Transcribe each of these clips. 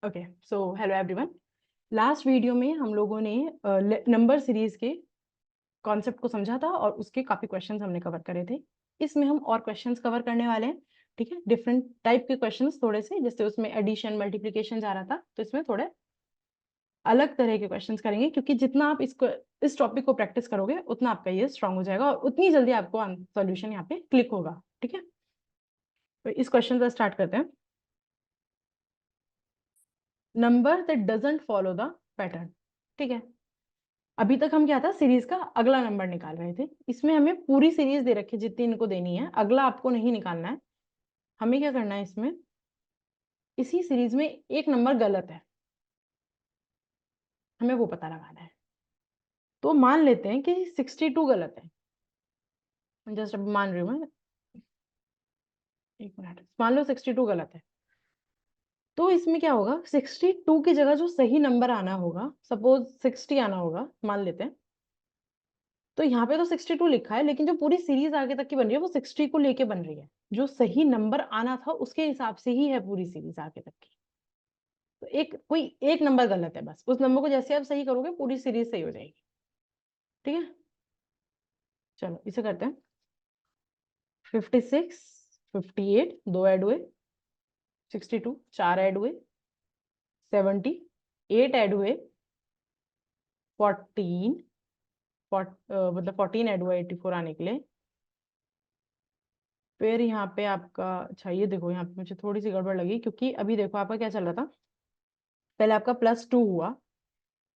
Okay, so hello everyone. Last video में हम लोगों ने नंबर सीरीज के कॉन्सेप्ट को समझा था और उसके काफी क्वेश्चंस हमने कवर करे थे। इसमें हम और क्वेश्चंस कवर करने वाले हैं। ठीक है, डिफरेंट टाइप के क्वेश्चंस थोड़े से, जैसे उसमें एडिशन मल्टीप्लिकेशन आ रहा था, तो इसमें थोड़े अलग तरह के क्वेश्चंस करेंगे, क्योंकि जितना आप इस टॉपिक को प्रैक्टिस करोगे उतना आपका ये स्ट्रांग हो जाएगा और उतनी जल्दी आपको सॉल्यूशन यहाँ पे क्लिक होगा। ठीक है, तो इस क्वेश्चन से स्टार्ट करते हैं। Number that doesn't follow the pattern. ठीक है, अभी तक हम क्या था, सीरीज का अगला नंबर निकाल रहे थे। इसमें हमें पूरी सीरीज दे रखी जितनी इनको देनी है, अगला आपको नहीं निकालना है। हमें क्या करना है, इसमें इसी सीरीज में एक नंबर गलत है, हमें वो पता लगाना है। तो मान लेते हैं कि 62 गलत है। जस्ट अब मान रही हूँ मैं, एक मिनट, मान लो 62 गलत है। तो इसमें क्या होगा, 62 की जगह जो सही नंबर आना होगा, सपोज 60 आना होगा, मान लेते हैं। तो यहाँ पे तो 62 लिखा है, लेकिन जो पूरी सीरीज आगे तक की बन रही है वो 60 को लेके बन रही है। जो सही नंबर आना था उसके हिसाब से ही है पूरी सीरीज आगे तक की। तो कोई एक नंबर गलत है, बस उस नंबर को जैसे आप सही करोगे पूरी सीरीज सही हो जाएगी। ठीक है, चलो इसे करते हैं। 56, 58 दो ऐड हुए, 62 चार ऐड हुए, 78 ऐड हुए, 14 मतलब 14 ऐड हुआ 84 आने के लिए। फिर यहाँ पे आपका, अच्छा ये देखो, यहाँ पे मुझे थोड़ी सी गड़बड़ लगी, क्योंकि अभी देखो आपका क्या चल रहा था। पहले आपका +2 हुआ,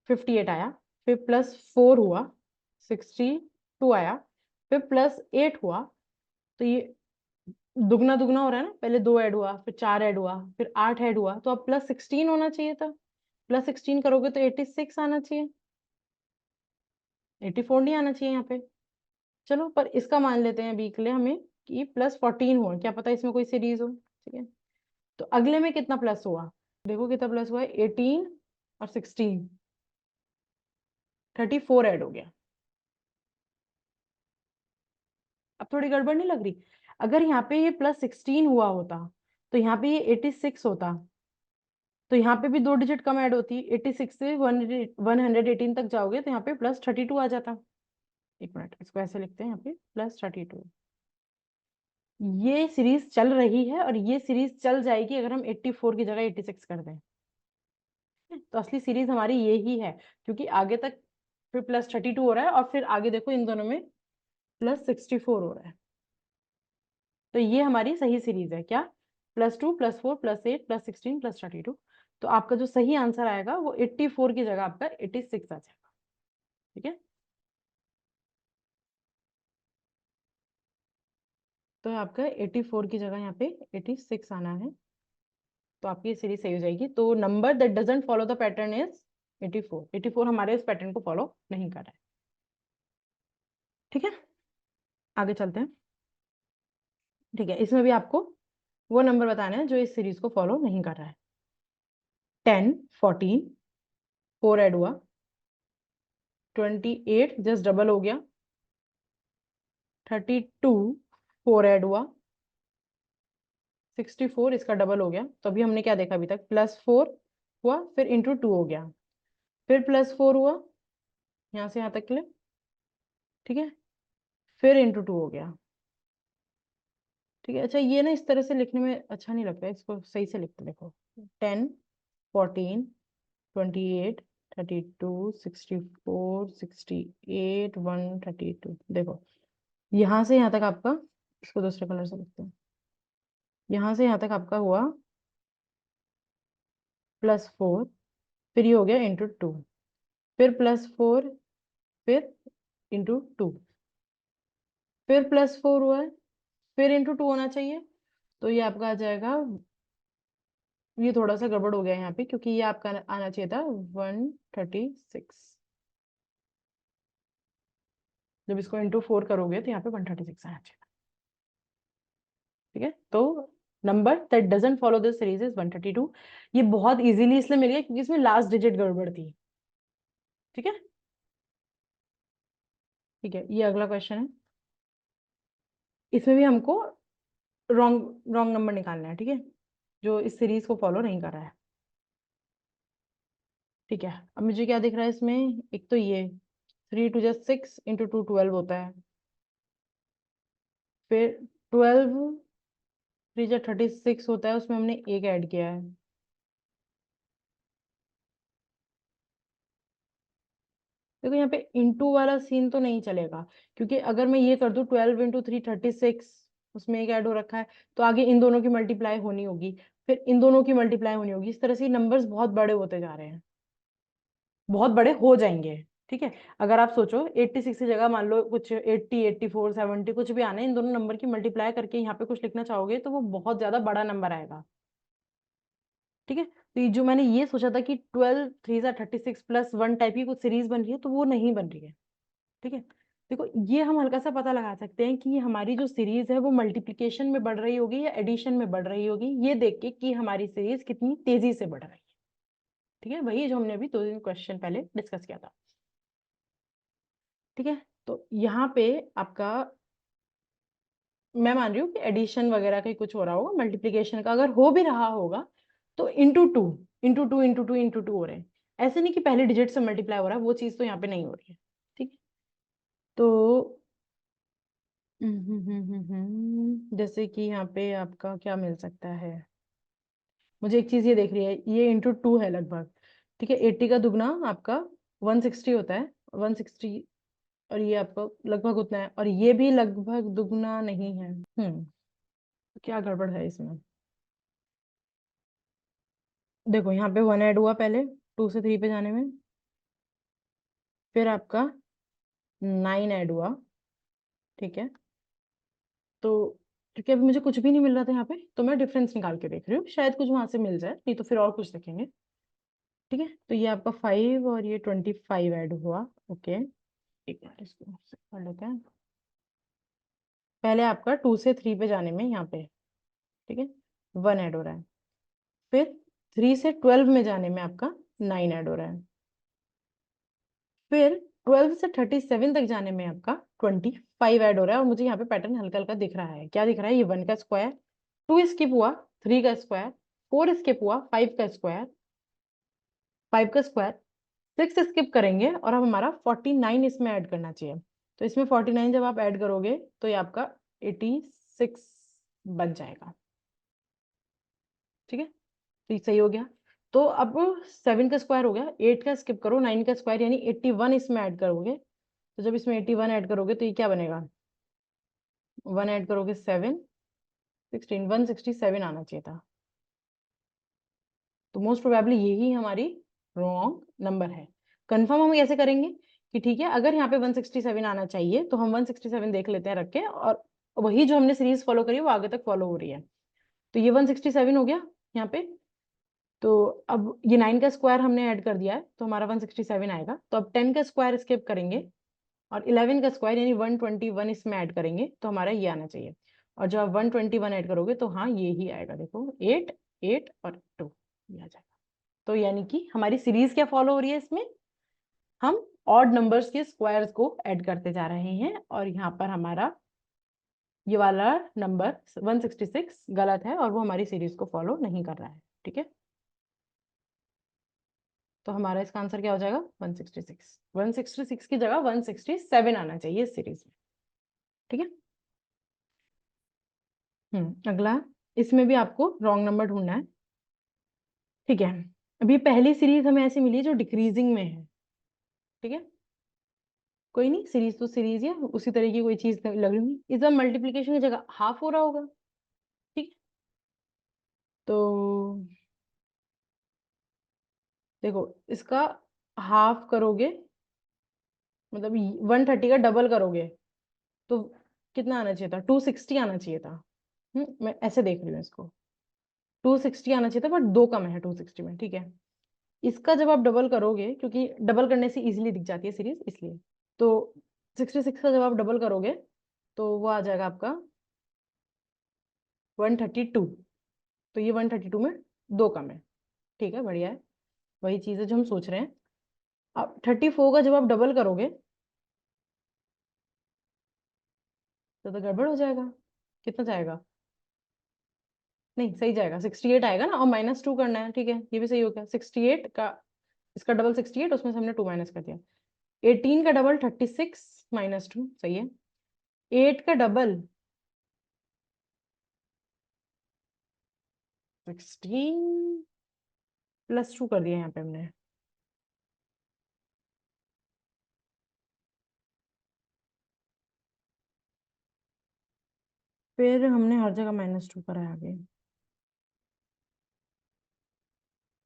58 आया, फिर +4 हुआ, 62 आया, फिर +8 हुआ। तो ये दुगना दुगना हो रहा है ना, पहले 2 ऐड हुआ, फिर 4 ऐड हुआ, फिर 8 ऐड हुआ, तो अब +16 होना चाहिए था। +16 करोगे तो 86 आना चाहिए, 84 नहीं आना चाहिए यहाँ पे। चलो, पर इसका मान लेते हैं अभी के लिए हमें कि +14 हुआ, क्या पता इसमें कोई सीरीज हो। ठीक है, तो अगले में कितना प्लस हुआ, देखो कितना प्लस हुआ है, 18 और 16, 34 ऐड हो गया। अब थोड़ी गड़बड़ नहीं लग रही? अगर यहाँ पे ये +16 हुआ होता तो यहाँ पे ये 86 होता, तो यहाँ पे भी 2 डिजिट कम ऐड होती, 86 से 118 तक जाओगे तो यहाँ पे +32 आ जाता। एक मिनट, इसको ऐसे लिखते हैं, यहाँ पे +32। ये सीरीज चल रही है और ये सीरीज चल जाएगी अगर हम 84 की जगह 86 कर दें। तो असली सीरीज हमारी ये ही है, क्योंकि आगे तक फिर +32 हो रहा है और फिर आगे देखो इन दोनों में +64 हो रहा है। तो ये हमारी सही सीरीज है, क्या, +2 +4 +8 +16 +32। तो आपका जो सही आंसर आएगा वो 84 की जगह आपका 86 आ जाएगा। ठीक है, तो आपका 84 की जगह यहाँ पे 86 आना है, तो आपकी ये सीरीज सही हो जाएगी। तो number that doesn't follow the pattern is 84। 84 हमारे इस पैटर्न को फॉलो नहीं कर रहा है। ठीक है, आगे चलते हैं। ठीक है, इसमें भी आपको वो नंबर बताना है जो इस सीरीज को फॉलो नहीं कर रहा है। 10 14 4 ऐड हुआ, 28 जस्ट डबल हो गया, 32 4 ऐड हुआ, 64 इसका डबल हो गया। तो अभी हमने क्या देखा अभी तक, +4 हुआ, फिर ×2 हो गया, फिर +4 हुआ यहाँ से यहाँ तक के लिए। ठीक है, फिर ×2 हो गया। ठीक है, अच्छा ये ना इस तरह से लिखने में अच्छा नहीं लगता है, इसको सही से लिखते देखो। 10 14 28 32 64 68 132। देखो यहाँ से यहाँ तक आपका, इसको दूसरे कलर से लिखते हैं, यहाँ से यहाँ तक आपका हुआ +4, फिर ये हो गया ×2, फिर +4, फिर ×2, फिर +4 हुआ है, फिर ×2 होना चाहिए। तो ये आपका आ जाएगा, ये थोड़ा सा गड़बड़ हो गया यहाँ पे, क्योंकि ये आपका आना चाहिए था 136। जब इसको ×4 करोगे तो यहाँ पे 136 आना चाहिए। ठीक है, तो number that doesn't follow this series is 132। ये बहुत इजीली इसलिए मिल गया क्योंकि इसमें लास्ट डिजिट गड़बड़ थी। ठीक है, ठीक है, ये अगला क्वेश्चन है। इसमें भी हमको रॉन्ग रॉन्ग नंबर निकालना है। ठीक है, जो इस सीरीज को फॉलो नहीं कर रहा है। ठीक है, अब मुझे क्या दिख रहा है इसमें, एक तो ये 3 × 2 = 6 × 2 12 होता है, फिर 12 3 × 36 होता है, उसमें हमने एक ऐड किया है। देखो यहाँ पे इंटू वाला सीन तो नहीं चलेगा, क्योंकि अगर मैं ये कर दूं 12 × 3 = 36, उसमें एक ऐड हो रखा है, तो आगे इन दोनों की मल्टीप्लाई होनी होगी, फिर इन दोनों की मल्टीप्लाई होनी होगी, इस तरह से नंबर्स बहुत बड़े होते जा रहे हैं, बहुत बड़े हो जाएंगे। ठीक है, अगर आप सोचो 86 की जगह मान लो कुछ 80 84 70 कुछ भी आना है, इन दोनों नंबर की मल्टीप्लाई करके यहाँ पे कुछ लिखना चाहोगे तो वो बहुत ज्यादा बड़ा नंबर आएगा। ठीक है, तो ये जो मैंने ये सोचा था कि 12 3 × 36 +1 टाइप की कुछ सीरीज बन रही है, तो वो नहीं बन रही है। ठीक है, देखो ये हम हल्का सा पता लगा सकते हैं कि हमारी जो सीरीज है वो मल्टीप्लिकेशन में बढ़ रही होगी या एडिशन में बढ़ रही होगी, ये देख के कि हमारी सीरीज कितनी तेजी से बढ़ रही है। ठीक है, वही जो हमने अभी 2 दिन क्वेश्चन पहले डिस्कस किया था। ठीक है, तो यहाँ पे आपका, मैं मान रही हूँ कि एडिशन वगैरह का ही कुछ हो रहा होगा, मल्टीप्लिकेशन का अगर हो भी रहा होगा तो × 2 हो रहे हैं, ऐसे नहीं कि पहले डिजिट से मल्टीप्लाई हो रहा है, वो चीज तो यहाँ पे नहीं हो रही है। ठीक है, तो जैसे कि यहाँ पे आपका क्या मिल सकता है, मुझे एक चीज ये देख रही है, ये × 2 है लगभग। ठीक है, 80 का दुगना आपका 160 होता है, 160, और ये आपका लगभग उतना है, और ये भी लगभग दुगना नहीं है। क्या गड़बड़ है इसमें, देखो यहाँ पे 1 ऐड हुआ पहले 2 से 3 पे जाने में, फिर आपका 9 ऐड हुआ। ठीक है, तो क्योंकि अभी मुझे कुछ भी नहीं मिल रहा था यहाँ पे, तो मैं डिफरेंस निकाल के देख रही हूँ, शायद कुछ वहां से मिल जाए, नहीं तो फिर और कुछ देखेंगे। ठीक है, तो ये आपका 5 और ये 25 ऐड हुआ। ओके, एक मिनट इसको कर लेते हैं, पहले आपका 2 से 3 पे जाने में यहाँ पे, ठीक है, 1 ऐड हो रहा है, फिर 3 से 12 में जाने में आपका 9 ऐड हो रहा है, फिर 12 से 37 तक जाने में आपका 25 ऐड हो रहा है, और मुझे यहाँ पे पैटर्न हल्का हल्का दिख रहा है। क्या दिख रहा है, ये 1 का स्क्वायर, 2 स्किप हुआ, 3 का स्क्वायर, 4 स्किप हुआ, 5 का स्क्वायर, 5 का स्क्वायर, 6 स्किप करेंगे, और अब हमारा 49 इसमें ऐड करना चाहिए। तो इसमें 49 जब आप ऐड करोगे तो ये आपका 86 बन जाएगा। ठीक है, तो ये सही हो गया। तो अब 7 का स्क्वायर हो गया, 8 का स्किप करो, 9 का स्क्वायर यानी 81 इसमें ऐड करोगे, तो जब इसमें 81 ऐड करोगे तो ये क्या बनेगा, 1 ऐड करोगे 7 16 167 आना चाहिए था। तो मोस्ट प्रोबेबली यही हमारी रॉन्ग नंबर है। कंफर्म हम कैसे करेंगे कि ठीक है, अगर यहाँ पे 167 आना चाहिए तो हम 167 देख लेते हैं रख के, और वही जो हमने सीरीज फॉलो करी है वो आगे तक फॉलो हो रही है। तो ये 167 हो गया यहाँ पे, तो अब ये 9 का स्क्वायर हमने ऐड कर दिया है, तो हमारा 167 आएगा। तो अब 10 का स्क्वायर स्किप करेंगे, और 11 का स्क्वायर यानी 121 इसमें ऐड करेंगे, तो हमारा ये आना चाहिए। और जब आप 121 ऐड करोगे तो हाँ ये ही आएगा, देखो 8 8 और 2 ये आ जाएगा। तो यानी कि हमारी सीरीज क्या फॉलो हो रही है, इसमें हम ऑड नंबर्स के स्क्वायर्स को ऐड करते जा रहे हैं, और यहाँ पर हमारा ये वाला नंबर 166 गलत है, और वो हमारी सीरीज को फॉलो नहीं कर रहा है। ठीक है, तो हमारा इसका आंसर क्या हो जाएगा, 166। 166 की जगह 167 आना चाहिए इस सीरीज में। ठीक है, अगला, इसमें भी आपको रॉन्ग नंबर ढूंढना है। ठीक है, अभी पहली सीरीज हमें ऐसी मिली है जो डिक्रीजिंग में है। ठीक है, कोई नहीं, सीरीज तो सीरीज है, उसी तरह की कोई चीज लग रही इस बार मल्टीप्लीकेशन की जगह हाफ हो रहा होगा। ठीक है, तो देखो इसका हाफ करोगे, मतलब 130 का डबल करोगे तो कितना आना चाहिए था, 260 आना चाहिए था। मैं ऐसे देख रही हूँ इसको, 260 आना चाहिए था, बट 2 कम है 260 में। ठीक है, इसका जब आप डबल करोगे, क्योंकि डबल करने से इजीली दिख जाती है सीरीज इसलिए, तो 66 का जब आप डबल करोगे तो वो आ जाएगा आपका 132। तो ये 132 में 2 कम है। ठीक है, बढ़िया है, वही चीज है जो हम सोच रहे हैं। अब 34 का जब आप डबल करोगे तो गड़बड़ हो जाएगा, कितना जाएगा, नहीं सही जाएगा, 68 आएगा ना, और -2 करना है। ठीक है, ये भी सही हो गया, 68 का इसका डबल 68, उसमें से हमने 2 माइनस कर दिया। 18 का डबल 36 माइनस 2, सही है। 8 का डबल 16 प्लस 2 कर दिया यहाँ पे हमने। फिर हमने हर जगह -2 करा है आगे।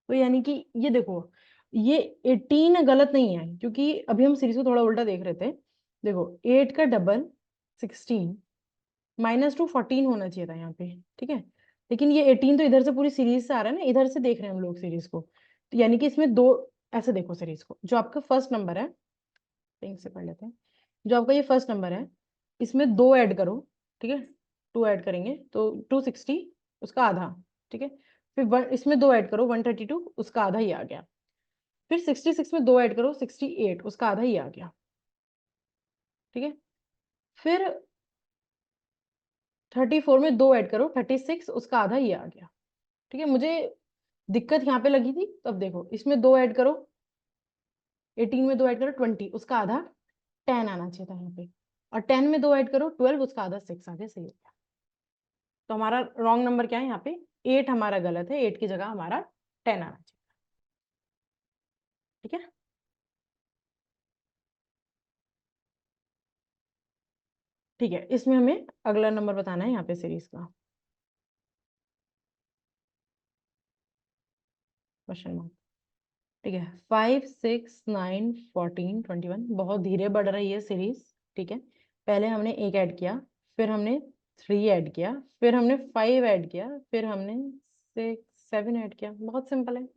तो यानी कि ये देखो, ये 18 गलत नहीं है, क्योंकि अभी हम सीरीज को थोड़ा उल्टा देख रहे थे। देखो 8 का डबल 16, -2 14 होना चाहिए था यहाँ पे, ठीक है। लेकिन ये 18 तो इधर से पूरी सीरीज से आ रहा है ना, इधर से देख रहे हैं हम लोग सीरीज को, तो यानी कि इसमें दो, ऐसे देखो सीरीज को, जो आपका फर्स्ट नंबर है, पिंक से पढ़ लेते हैं, जो आपका ये फर्स्ट नंबर है, इसमें 2 ऐड करो, ठीक है। 2 ऐड करेंगे तो 260, उसका आधा, ठीक है। फिर इसमें 2 ऐड करो 132, उसका आधा ही आ गया। फिर 66 में 2 ऐड करो 68, उसका आधा ही आ गया, ठीक है। फिर 34 में 2 ऐड करो 36, उसका आधा ही आ गया, ठीक है। मुझे दिक्कत यहाँ पे लगी थी, तो अब देखो इसमें 2 ऐड करो, 18 में 2 ऐड करो 20, उसका आधा 10 आना चाहिए था यहाँ पे, और 10 में 2 ऐड करो 12, उसका आधा 6 आ गया, सही हो गया। तो हमारा रॉन्ग नंबर क्या है यहाँ पे, 8 हमारा गलत है, 8 की जगह हमारा 10 आना चाहिए, ठीक है। ठीक है, इसमें हमें अगला नंबर बताना है यहाँ पे सीरीज का, क्वेश्चन मार्क, ठीक है। 5 6 9 14 21, बहुत धीरे बढ़ रही है सीरीज, ठीक है। पहले हमने 1 ऐड किया, फिर हमने 3 ऐड किया, फिर हमने 5 ऐड किया, फिर हमने 6 7 ऐड किया, बहुत सिंपल है।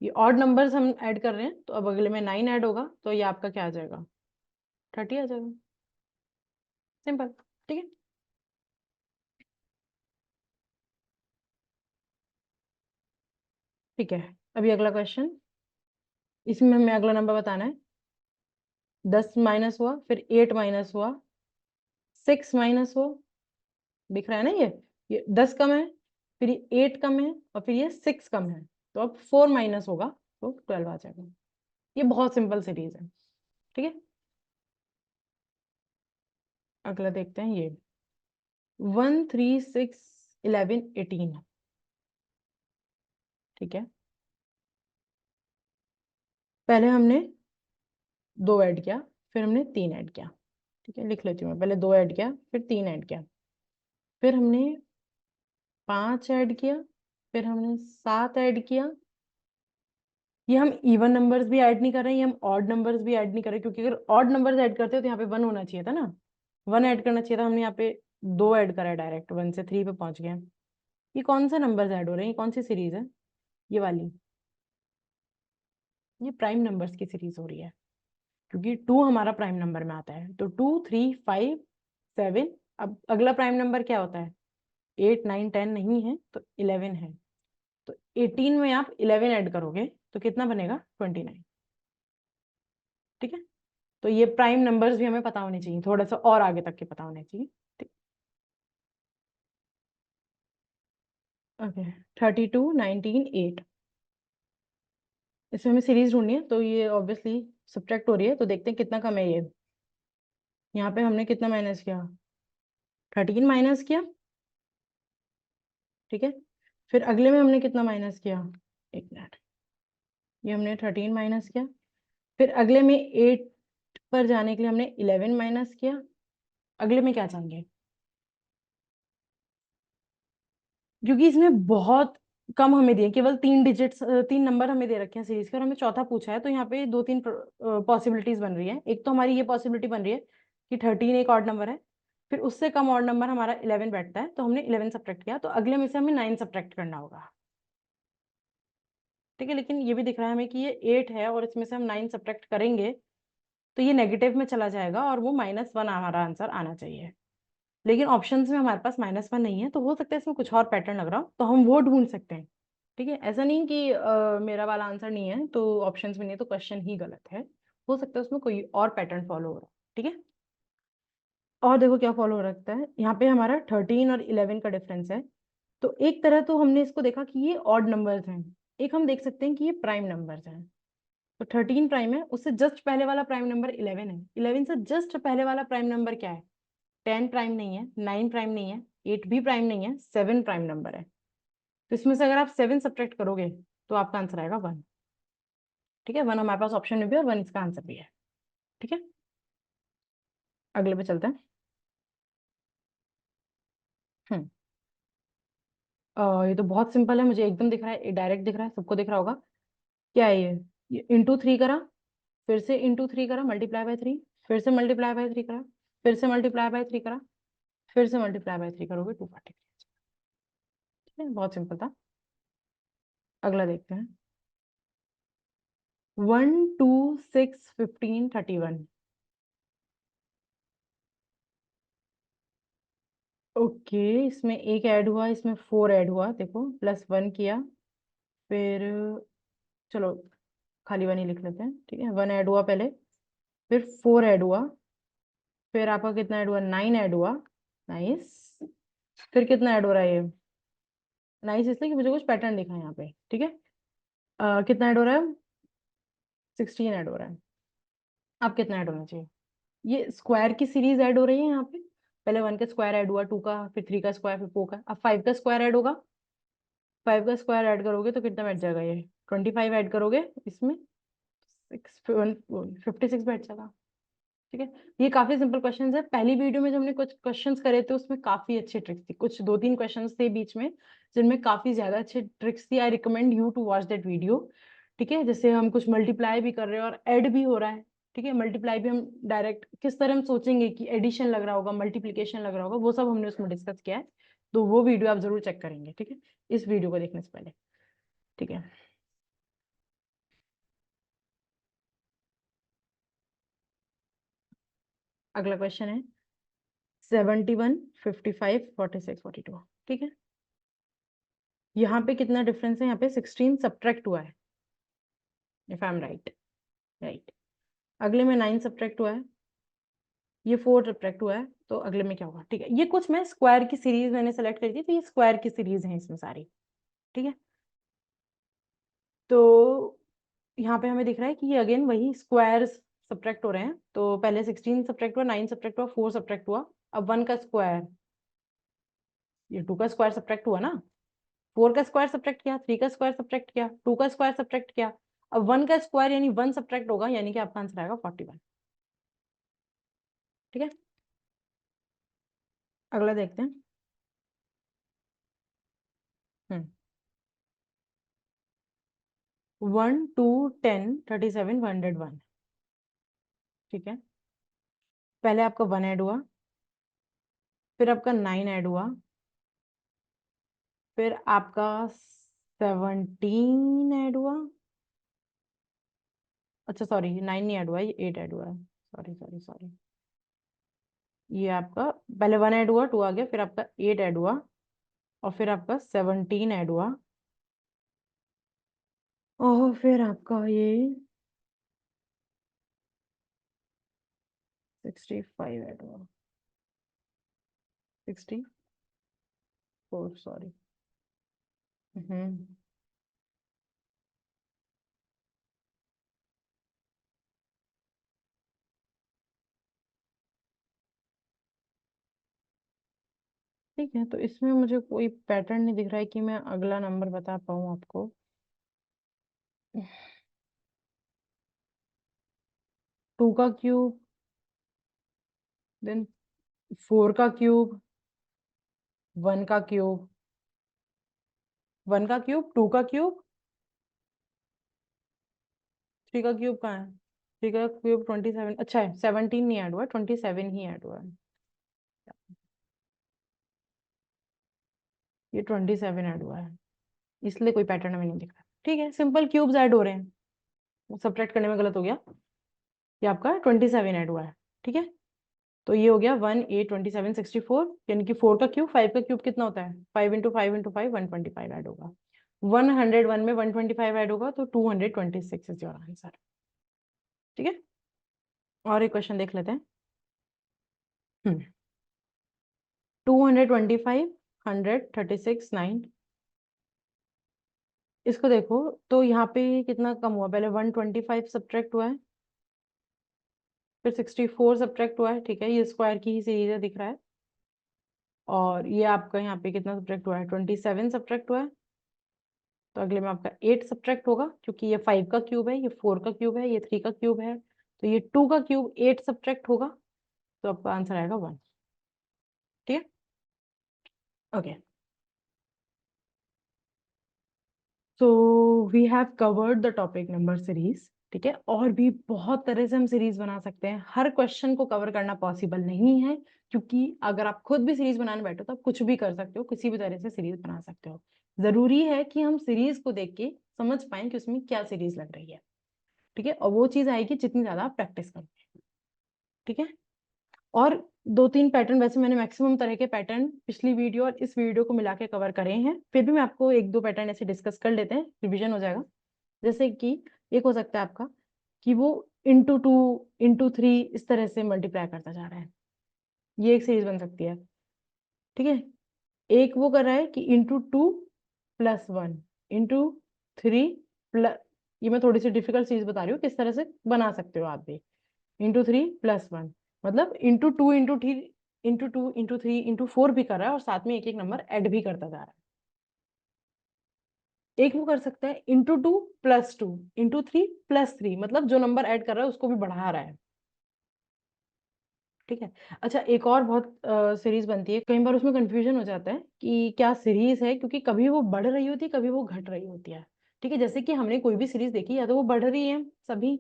ये ऑड नंबर्स हम ऐड कर रहे हैं, तो अब अगले में 9 ऐड होगा, तो ये आपका क्या आ जाएगा, 30 आ जाएगा, सिंपल, ठीक है। ठीक है, अभी अगला क्वेश्चन, इसमें हमें अगला नंबर बताना है। 10 माइनस हुआ, फिर 8 माइनस हुआ, 6 माइनस हुआ, दिख रहा है ना, ये 10 कम है, फिर ये 8 कम है, और फिर ये 6 कम है, तो अब 4 माइनस होगा, तो 12 आ जाएगा। ये बहुत सिंपल सीरीज है, ठीक है। अगला देखते हैं, ये 1 3 6 11 18, ठीक है। पहले हमने 2 ऐड किया, फिर हमने 3 ऐड किया, ठीक है। लिख लेती हूँ मैं, पहले 2 ऐड किया, फिर 3 ऐड किया, फिर हमने 5 ऐड किया, फिर हमने 7 ऐड किया। ये हम इवन नंबर्स भी ऐड नहीं कर रहे हैं, ये हम ऑड नंबर्स भी ऐड नहीं कर रहे, क्योंकि अगर ऑड नंबर्स ऐड करते हो तो यहाँ पे 1 होना चाहिए था ना, 1 ऐड करना चाहिए था, हमने यहाँ पे 2 ऐड करा है, डायरेक्ट 1 से 3 पे पहुंच गए। ये कौन से नंबर्स ऐड हो रहे हैं, ये कौन सी सीरीज है, ये वाली, ये प्राइम नंबर्स की सीरीज हो रही है, क्योंकि 2 हमारा प्राइम नंबर में आता है, तो 2 3 5 7। अब अगला प्राइम नंबर क्या होता है, 8 9 10 नहीं है, तो 11 है, तो 18 में आप 11 ऐड करोगे तो कितना बनेगा, 29, ठीक है। तो ये प्राइम नंबर्स भी हमें पता होने चाहिए, थोड़ा सा और आगे तक के पता होने चाहिए, ठीक। ओके, 32 19 8, इसमें हमें सीरीज ढूंढनी है, तो ये ऑब्वियसली सब्ट्रैक्ट हो रही है, तो देखते हैं कितना कम है ये। यहाँ पे हमने कितना माइनस किया, 13 माइनस किया, ठीक है। फिर अगले में हमने कितना माइनस किया, एक मिनट, ये हमने 13 माइनस किया, फिर अगले में 8 पर जाने के लिए हमने 11 माइनस किया। अगले में क्या चाहेंगे, क्योंकि इसमें बहुत कम हमें दिए, केवल 3 डिजिट्स, 3 नंबर हमें दे रखे हैं सीरीज के, और हमें चौथा पूछा है, तो यहाँ पे 2 3 पॉसिबिलिटीज बन रही है। एक तो हमारी ये पॉसिबिलिटी बन रही है कि 13 एक ऑड नंबर है, फिर उससे कम ऑड नंबर हमारा 11 बैठता है, तो हमने 11 सब्ट्रैक्ट किया, तो अगले में से हमें 9 सब्ट्रैक्ट करना होगा, ठीक है। लेकिन ये भी दिख रहा है हमें कि ये 8 है, और इसमें से हम 9 सब्ट्रैक्ट करेंगे तो ये नेगेटिव में चला जाएगा, और वो -1 हमारा आंसर आना चाहिए। लेकिन ऑप्शंस में हमारे पास -1 नहीं है, तो हो सकता है इसमें कुछ और पैटर्न लग रहा हो, तो हम वो ढूंढ सकते हैं, ठीक है। ऐसा नहीं कि मेरा वाला आंसर नहीं है तो ऑप्शंस में नहीं है तो क्वेश्चन ही गलत है, हो सकता है उसमें कोई और पैटर्न फॉलो हो रहा है, ठीक है। और देखो क्या फॉलो हो रखता है, यहाँ पे हमारा 13 और 11 का डिफरेंस है, तो एक तरह तो हमने इसको देखा कि ये ऑड नंबर्स हैं, एक हम देख सकते हैं कि ये प्राइम नंबर्स हैं, तो 13 प्राइम है, उससे जस्ट पहले वाला प्राइम नंबर 11 है, 11 से जस्ट पहले वाला प्राइम नंबर क्या है? 10 प्राइम नहीं है, 9 प्राइम नहीं है, 8 भी प्राइम नहीं है, 7 प्राइम नंबर है। तो इसमें से अगर आप 7 सब्ट्रैक्ट करोगे तो आपका आंसर आएगा 1। ठीक है, 1 हमारे पास ऑप्शन में भी और 1 इसका आंसर भी है। ठीक है, अगले पे चलते हैं। हम्म ये तो बहुत सिंपल है, मुझे एकदम दिख रहा है, डायरेक्ट दिख रहा है, सबको दिख रहा होगा। क्या है ये इंटू 3 करा, फिर से इंटू 3 करा, मल्टीप्लाई बाय 3, फिर से मल्टीप्लाई बाय 3 करा, फिर से मल्टीप्लाई बाय 3 करा, फिर से मल्टीप्लाई बाय 3 करोगे 240। ठीक है, बहुत सिंपल था। अगला देखते हैं। 1 2 6 15 31। ओके, इसमें एक ऐड हुआ, इसमें 4 ऐड हुआ, देखो +1 किया, फिर चलो खाली 1 ही लिख लेते हैं। ठीक है, 1 ऐड हुआ पहले, फिर 4 ऐड हुआ, फिर आपका कितना ऐड हुआ? 9 ऐड हुआ। नाइस। फिर कितना ऐड हो रहा है ये? नाइस इसलिए कि मुझे कुछ पैटर्न दिखा है यहाँ पे। ठीक है, कितना ऐड हो रहा है? 16 ऐड हो रहा है। अब कितना ऐड होना चाहिए? ये स्क्वायर की सीरीज ऐड हो रही है यहाँ पे। पहले 1 का स्क्वायर ऐड हुआ, 2 का, फिर 3 का स्क्वायर, फिर 4 का, अब 5 का स्क्वायर ऐड होगा। 5 का स्क्वायर ऐड करोगे तो कितना बैठ जाएगा? ये 25 ऐड करोगे इसमें, 56 बैठ जाएगा। ठीक है, ये काफी सिंपल क्वेश्चंस है। पहली वीडियो में जो हमने कुछ क्वेश्चंस करे थे उसमें काफी अच्छी ट्रिक्स थी, कुछ 2-3 क्वेश्चंस थे बीच में जिनमें काफी ज्यादा अच्छे ट्रिक्स थी। I recommend you to watch that video. ठीक है, जैसे हम कुछ मल्टीप्लाई भी कर रहे हैं और ऐड भी हो रहा है। ठीक है, मल्टीप्लाई भी हम डायरेक्ट किस तरह हम सोचेंगे कि एडिशन लग रहा होगा, मल्टीप्लीकेशन लग रहा होगा, वो सब हमने उसमें डिस्कस किया है। तो वो वीडियो आप जरूर चेक करेंगे। ठीक है, इस वीडियो को देखने से पहले। ठीक है, अगला क्वेश्चन है 71 55 46 42। ठीक है, यहाँ पे कितना डिफरेंस है? यहाँ पे 16 सब्ट्रैक्ट हुआ है, if I am right. Right, अगले में 9 सब्ट्रैक्ट हुआ है, ये 4 सब्ट्रैक्ट हुआ है, तो अगले में क्या होगा? ठीक है, ये कुछ मैं स्क्वायर की सीरीज मैंने सेलेक्ट करी थी, तो ये स्क्वायर की सीरीज है इसमें सारी। ठीक है, तो यहाँ पे हमें दिख रहा है कि ये अगेन वही स्क्वायर सब्ट्रैक्ट हो रहे हैं। तो पहले 16 सब्ट्रैक्ट हुआ, 9 सब्ट्रैक्ट हुआ, 4 सब्ट्रैक्ट हुआ, अब 1 का स्क्वायर, ये 2 का स्क्वायर सब्ट्रैक्ट हुआ ना, 4 का स्क्वायर सब्ट्रैक्ट किया, 3 का स्क्वायर सब्ट्रैक्ट किया, 2 का स्क्वायर सब्ट्रैक्ट किया, अब 1 का स्क्वायर यानी 1 सब्ट्रैक्ट होगा, यानी कि आपका आंसर आएगा 41। ठीक है, अगला देखते हैं। 1 2 10 37 101। ठीक है, पहले आपका 1 ऐड हुआ, फिर आपका 9 ऐड हुआ, फिर आपका 17 ऐड हुआ। अच्छा सॉरी, 9 नहीं ऐड हुआ, ये 8 ऐड हुआ है। सॉरी सॉरी सॉरी, ये आपका पहले 1 ऐड हुआ, 2 आ गया, फिर आपका 8 ऐड हुआ, और फिर आपका 17 ऐड हुआ, और फिर आपका ये 65 ऐड हुआ, 64, सॉरी। हम्म ठीक है, तो इसमें मुझे कोई पैटर्न नहीं दिख रहा है कि मैं अगला नंबर बता पाऊँ आपको। 2 का क्यूब, देन 4 का क्यूब, 1 का क्यूब, 1 का क्यूब, 2 का क्यूब, 3 का क्यूब कहाँ है? 3 का क्यूब 27, अच्छा है 17 नहीं ऐड हुआ, 27 ही ऐड हुआ है। ये 27 ऐड हुआ है, इसलिए कोई पैटर्न हमें नहीं दिख रहा। ठीक है, सिंपल क्यूब्स ऐड हो रहे हैं, सब्ट्रैक्ट करने में गलत हो गया। ये आपका 27 ऐड हुआ है। ठीक है, तो ये हो गया 1 8 27 64, यानी कि 4 का क्यूब, 5 का क्यूब कितना होता है? 5 इंटू 5 इंटू 5 125 ऐड होगा। 101 में 125 ऐड होगा, तो 226 इज योर आंसर। ठीक है, और एक क्वेश्चन देख लेते हैं। 225 136 9। इसको देखो तो यहाँ पे कितना कम हुआ, पहले 125 सब्ट्रैक्ट हुआ है, फिर 64 सब्ट्रैक्ट हुआ है, ठीक है, ये स्क्वायर की ही सीरीज है दिख रहा है। और ये आपका यहाँ पे कितना सब्ट्रैक्ट हुआ है, 27 सब्ट्रैक्ट हुआ है। तो अगले में आपका 8 सब्ट्रैक्ट होगा, क्योंकि ये 5 का क्यूब है, ये 4 का क्यूब है, ये 3 का क्यूब है, तो ये 2 का क्यूब 8 सब्ट्रैक्ट होगा, तो आपका आंसर आएगा 1। ठीक है, okay. So we have covered the topic number series, ठीक है। और भी बहुत तरह से हम सीरीज बना सकते हैं, हर क्वेश्चन को कवर करना पॉसिबल नहीं है, क्योंकि अगर आप खुद भी सीरीज बनाने बैठो तो आप कुछ भी कर सकते हो, किसी भी तरह से सीरीज बना सकते हो। जरूरी है कि हम सीरीज को देख के समझ पाए कि उसमें क्या सीरीज लग रही है, ठीक है, और वो चीज आएगी जितनी ज्यादा आप प्रैक्टिस करोगे, ठीक है। और 2-3 पैटर्न, वैसे मैंने मैक्सिमम तरह के पैटर्न पिछली वीडियो और इस वीडियो को मिला के कवर करे हैं, फिर भी मैं आपको 1-2 पैटर्न ऐसे डिस्कस कर लेते हैं, रिवीजन हो जाएगा। जैसे कि एक हो सकता है आपका कि वो इंटू 2 इंटू 3 इस तरह से मल्टीप्लाई करता जा रहा है, ये एक सीरीज बन सकती है, ठीक है। एक वो कर रहा है कि इंटू 2 + 1 इंटू 3 प्लस, ये मैं थोड़ी सी डिफिकल्ट चीज बता रही हूँ, किस तरह से बना सकते हो आप भी। इंटू 3 + 1 मतलब into 2 into 3 into 2 into 3 into 4 भी कर रहा है, और साथ में एक एक नंबर ऐड भी करता जा रहा है। एक वो कर सकता है इंटू 2 + 2 इंटू 3 + 3, मतलब जो नंबर ऐड कर रहा है उसको भी बढ़ा रहा है, ठीक है। अच्छा, एक और बहुत सीरीज बनती है, कई बार उसमें कंफ्यूजन हो जाता है कि क्या सीरीज है, क्योंकि कभी वो बढ़ रही होती है, कभी वो घट रही होती है, ठीक है। जैसे कि हमने कोई भी सीरीज देखी, या तो वो बढ़ रही है सभी,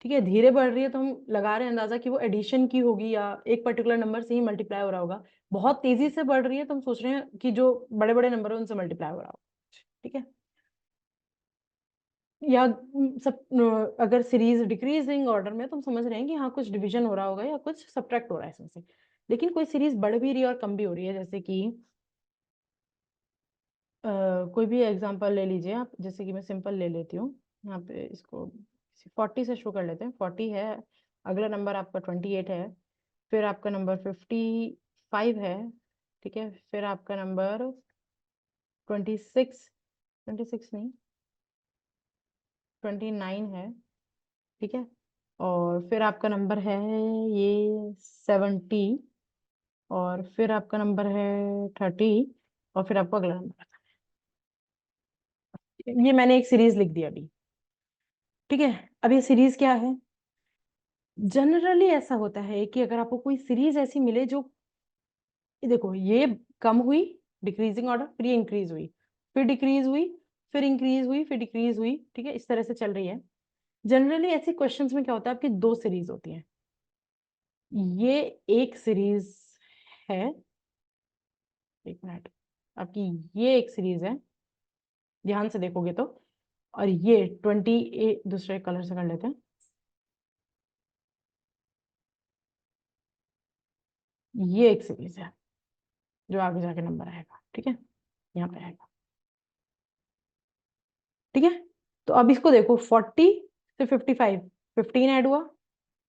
ठीक है, धीरे बढ़ रही है तो हम लगा रहे हैं अंदाजा कि वो एडिशन की होगी या एक पर्टिकुलर नंबर से ही मल्टीप्लाई हो रहा होगा। बहुत तेजी से बढ़ रही है तो हम सोच रहे हैं कि जो बड़े बड़े नंबर है उनसे मल्टीप्लाई हो रहा होगा, ठीक है। या अगर सीरीज डिक्रीजिंग ऑर्डर में, तो हम समझ रहे हैं कि हाँ कुछ डिवीजन हो रहा होगा या कुछ सब्ट्रैक्ट हो रहा है इसमें से। लेकिन कोई सीरीज बढ़ भी रही है और कम भी हो रही है, जैसे कि कोई भी एग्जांपल ले लीजिए आप, जैसे कि मैं सिंपल ले लेती हूँ यहाँ पे, इसको 40 से शुरू कर लेते हैं। 40 है, अगला नंबर आपका 28 है, फिर आपका नंबर 55 है, ठीक है, फिर आपका नंबर 26, 26 नहीं 29 है, ठीक है, और फिर आपका नंबर है ये 70, और फिर आपका नंबर है 30, और फिर आपको अगला नंबर, ये मैंने एक सीरीज लिख दी अभी, ठीक है। अब ये सीरीज क्या है, जनरली ऐसा होता है कि अगर आपको कोई सीरीज ऐसी मिले जो, ये देखो, ये कम हुई डिक्रीजिंग ऑर्डर, फिर ये इंक्रीज हुई, फिर डिक्रीज हुई, फिर इंक्रीज हुई, फिर डिक्रीज हुई, ठीक है, इस तरह से चल रही है। जनरली ऐसे क्वेश्चंस में क्या होता है, आपकी 2 सीरीज होती हैं, ये एक सीरीज है, एक मिनट, आपकी ये एक सीरीज है, ध्यान से देखोगे तो, और ये 28, दूसरे कलर से कर लेते हैं, ये एक सीरीज है जो आगे जाके नंबर आएगा, ठीक है, यहाँ पे आएगा, ठीक है। तो अब इसको देखो, 40 से 55, 15 ऐड हुआ,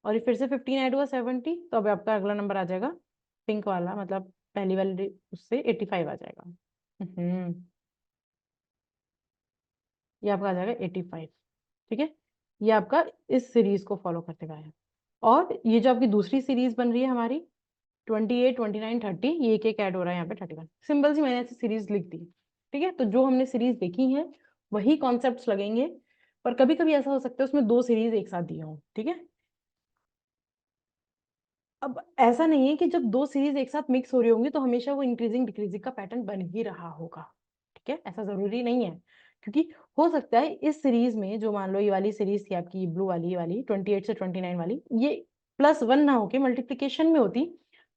और ये फिर से 15 ऐड हुआ 70, तो अब आपका अगला नंबर आ जाएगा पिंक वाला, मतलब पहली वाली उससे 85 आ जाएगा। ये आपका आ जाएगा 85, ठीक है। ये आपका इस सीरीज को फॉलो करते गया है। और ये जो आपकी दूसरी सीरीज बन रही है हमारी 28, 29, 30, ये एक एक ऐड हो रहा है यहाँ पे 31, सिंपल सी मैंने ऐसी सीरीज लिख दी, ठीक है। तो जो हमने सीरीज देखी है वही कॉन्सेप्ट्स लगेंगे, पर कभी कभी ऐसा हो सकता है उसमें 2 सीरीज एक साथ दी हो, ठीक है। अब ऐसा नहीं है कि जब 2 सीरीज एक साथ मिक्स हो रही होंगी तो हमेशा वो इंक्रीजिंग डिक्रीजिंग का पैटर्न बन ही रहा होगा, ठीक है, ऐसा जरूरी नहीं है। क्योंकि हो सकता है इस सीरीज में, जो मान लो ये वाली सीरीज थी आपकी ब्लू वाली, ये वाली 28 से 29 वाली, ये +1 ना होके मल्टीप्लीकेशन में होती,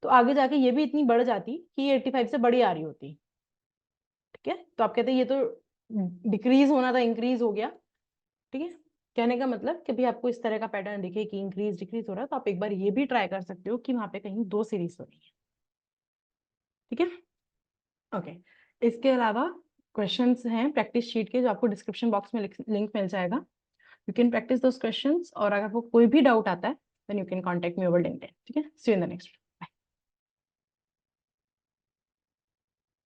तो आगे जाके ये भी इतनी बढ़ जाती कि ये 85 से बड़ी आ रही होती, ठीक है। तो आप कहते हैं ये तो डिक्रीज होना था, इंक्रीज हो गया, ठीक है। कहने का मतलब कि भी आपको इस तरह का पैटर्न दिखे कि इंक्रीज डिक्रीज हो रहा है, तो आप एक बार ये भी ट्राई कर सकते हो कि वहां पे कहीं 2 सीरीज हो रही है, ठीक है, ओके। इसके अलावा क्वेश्चंस हैं प्रैक्टिस शीट के, जो आपको डिस्क्रिप्शन बॉक्स में लिंक मिल जाएगा, you can practise those questions, और अगर आपको कोई भी डाउट आता है then you can contact me over LinkedIn, ठीक है। See you in the next.